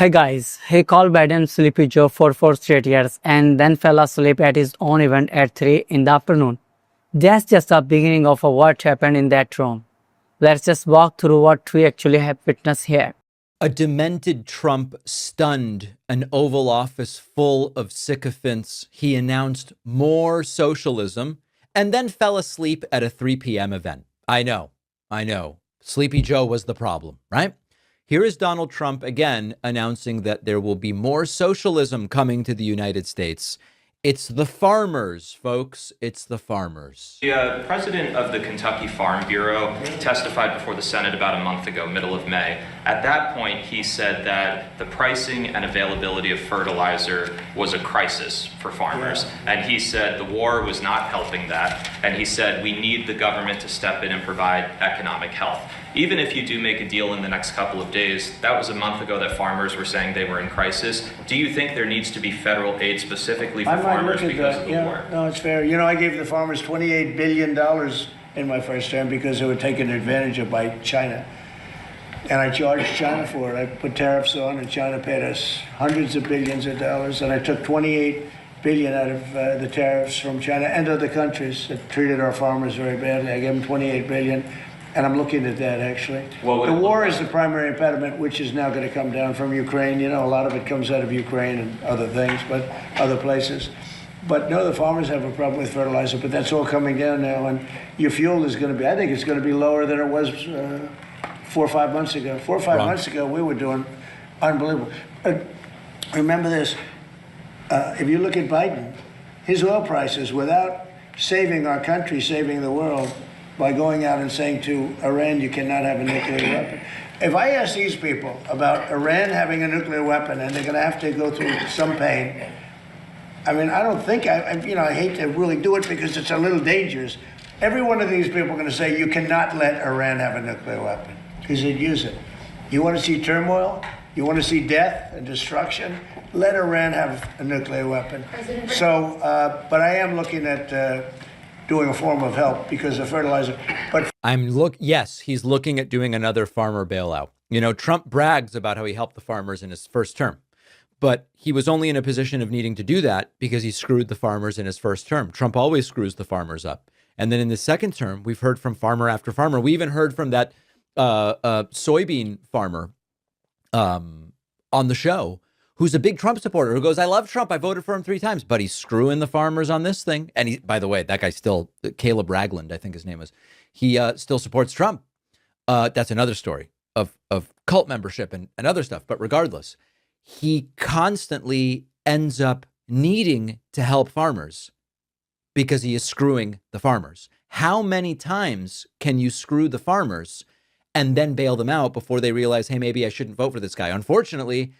Hey guys, he called Biden Sleepy Joe for 4 straight years and then fell asleep at his own event at 3 in the afternoon. That's just the beginning of what happened in that room. Let's just walk through what we actually have witnessed here. A demented Trump stunned an Oval Office full of sycophants. He announced more socialism and then fell asleep at a 3 p.m. event. I know. Sleepy Joe was the problem, right? Here is Donald Trump again announcing that there will be more socialism coming to the United States. It's the farmers, folks. It's the farmers. The president of the Kentucky Farm Bureau testified before the Senate about a month ago, middle of May. At that point, he said that the pricing and availability of fertilizer was a crisis for farmers. And he said the war was not helping that. And he said we need the government to step in and provide economic health. Even if you do make a deal in the next couple of days, that was a month ago that farmers were saying they were in crisis. Do you think there needs to be federal aid specifically for farmers because of the war? No, it's fair. I gave the farmers $28 billion in my first term because they were taken advantage of by China. And I charged China for it. I put tariffs on, and China paid us hundreds of billions of dollars. And I took $28 billion out of the tariffs from China and other countries that treated our farmers very badly. I gave them $28 billion. And I'm looking at that, actually. The war is the primary impediment, which is now going to come down from Ukraine. A lot of it comes out of Ukraine and other things, but other places. But no, the farmers have a problem with fertilizer, but that's all coming down now. And your fuel is going to be, I think it's going to be lower than it was 4 or 5 months ago. 4 or 5 months ago, we were doing unbelievable. Remember this, if you look at Biden, his oil prices, without saving our country, saving the world, by going out and saying to Iran, you cannot have a nuclear weapon. If I ask these people about Iran having a nuclear weapon and they're going to have to go through some pain, I mean, I don't think, I hate to really do it because it's a little dangerous. Every one of these people are going to say, you cannot let Iran have a nuclear weapon because they'd use it. You want to see turmoil? You want to see death and destruction? Let Iran have a nuclear weapon. So, but I am looking at doing a form of help because of fertilizer. But Yes, he's looking at doing another farmer bailout. Trump brags about how he helped the farmers in his first term, but he was only in a position of needing to do that because he screwed the farmers in his first term. Trump always screws the farmers up. And then in the second term, we've heard from farmer after farmer. We even heard from that soybean farmer on the show, who's a big Trump supporter, who goes, I love Trump. I voted for him 3 times, but he's screwing the farmers on this thing. And he, by the way, that guy still, Caleb Ragland, I think his name is, he still supports Trump. That's another story of cult membership and other stuff. But regardless, he constantly ends up needing to help farmers because he is screwing the farmers. How many times can you screw the farmers and then bail them out before they realize, hey, maybe I shouldn't vote for this guy? Unfortunately,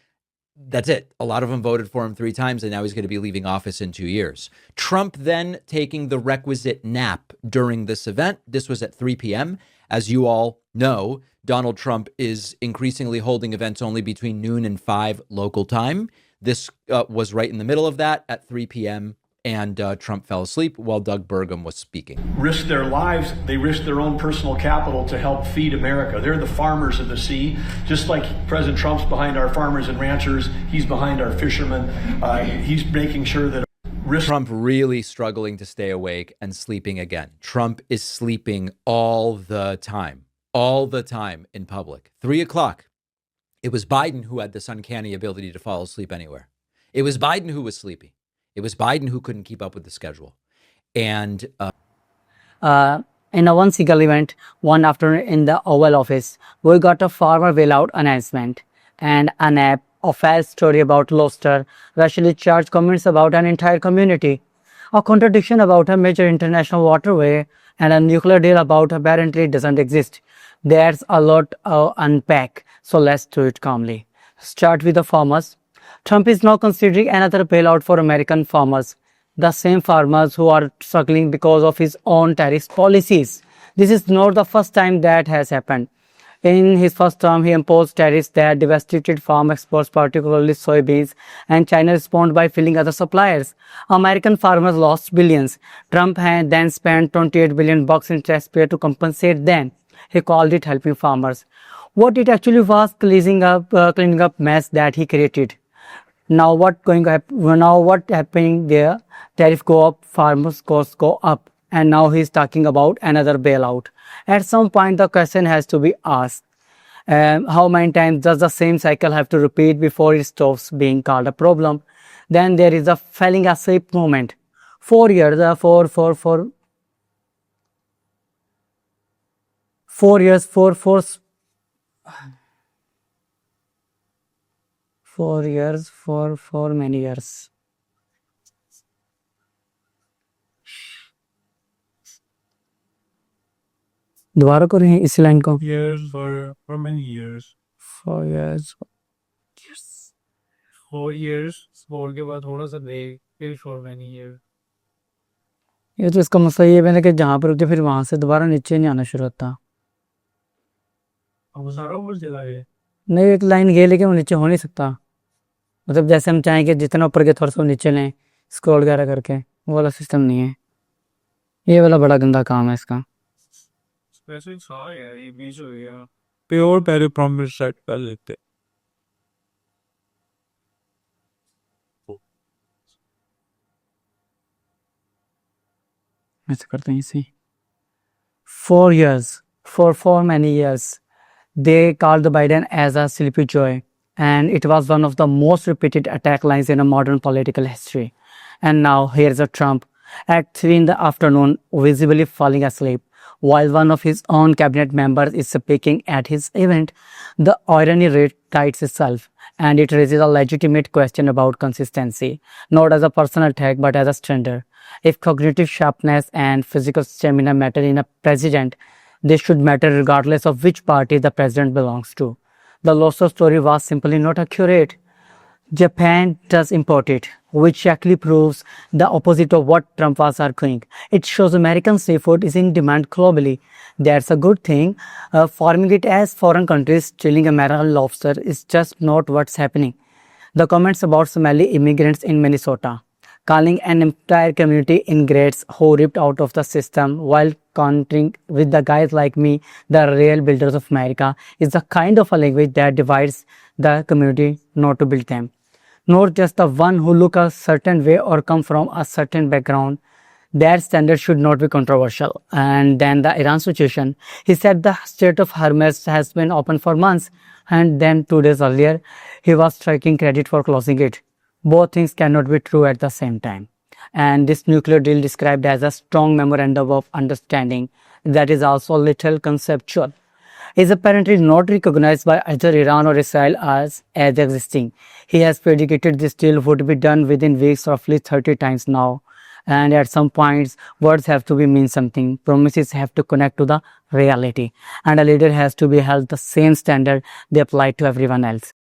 that's it. A lot of them voted for him 3 times, and now he's going to be leaving office in 2 years. Trump then taking the requisite nap during this event. This was at 3 p.m. As you all know, Donald Trump is increasingly holding events only between noon and 5 local time. This was right in the middle of that at 3 p.m., and Trump fell asleep while Doug Burgum was speaking. Risk their lives, they risk their own personal capital to help feed America. They're the farmers of the sea. Just like President Trump's behind our farmers and ranchers, he's behind our fishermen. He's making sure that Trump really struggling to stay awake and sleeping again. Trump is sleeping all the time in public. 3 o'clock. It was Biden who had this uncanny ability to fall asleep anywhere. It was Biden who was sleepy. It was Biden who couldn't keep up with the schedule. And in a one single event, one afternoon in the Oval Office, we got a farmer bailout announcement and an app, a false story about Gloucester, racially charged comments about an entire community, a contradiction about a major international waterway, and a nuclear deal about apparently doesn't exist. There's a lot to unpack, so let's do it calmly. Start with the farmers. Trump is now considering another bailout for American farmers, the same farmers who are struggling because of his own tariff policies. This is not the first time that has happened. In his first term, he imposed tariffs that devastated farm exports, particularly soybeans, and China responded by filling other suppliers. American farmers lost billions. Trump had then spent $28 billion in taxpayer to compensate them. He called it helping farmers. What it actually was, cleaning up mess that he created. Now what happening there? Tariff go up, farmers costs go up, and now he's talking about another bailout. At some point, the question has to be asked: how many times does the same cycle have to repeat before it stops being called a problem? Then there is a falling asleep moment. 4 years, 4 years, 4 years, for many years. दोबारा करें इस line को. Years for many years. 4 years. 4 years. 4 के बाद थोड़ा सा break. फिर for many years. ये तो इसका मसला ये है कि जहाँ पर रुकते फिर वहां से दोबारा नीचे नहीं आना शुरू होता. अब वो सारा ऊपर चला गया. नहीं, एक लाइन गई लेकिन वो नीचे हो नहीं सकता. मतलब जैसे हम चाहें कि जितना ऊपर के थोड़ा सा नीचे लें स्क्रॉल वगैरह करके, वो वाला सिस्टम नहीं है. ये वाला बड़ा गंदा काम है इसका. वैसे ही था यार, ये बीच हो गया. प्योर पहले प्रॉमिस सेट कर लेते. ऐसे करते हैं इसे. 4 years, for many years, they called the Biden as a sleepy joy, and it was one of the most repeated attack lines in a modern political history. And now here's a Trump at 3 in the afternoon, visibly falling asleep, while one of his own cabinet members is speaking at his event. The irony writes itself, and it raises a legitimate question about consistency, not as a personal attack but as a standard. If cognitive sharpness and physical stamina matter in a president, they should matter regardless of which party the president belongs to. The Loso story was simply not accurate. Japan does import it, which actually proves the opposite of what Trump was arguing. It shows American seafood is in demand globally. That's a good thing. Farming it as foreign countries stealing American lobster is just not what's happening. The comments about Somali immigrants in Minnesota, calling an entire community ingrates who ripped out of the system while countering with the guys like me, the real builders of America, is the kind of a language that divides the community, not to build them. Not just the one who look a certain way or come from a certain background. That standard should not be controversial. And then the Iran situation. He said the Strait of Hormuz has been open for months, and then 2 days earlier, he was taking credit for closing it. Both things cannot be true at the same time. And this nuclear deal described as a strong memorandum of understanding that is also a little conceptual is apparently not recognized by either Iran or Israel as existing. He has predicated this deal would be done within weeks, roughly 30 times now. And at some points, words have to be mean something. Promises have to connect to the reality. And a leader has to be held the same standard they apply to everyone else.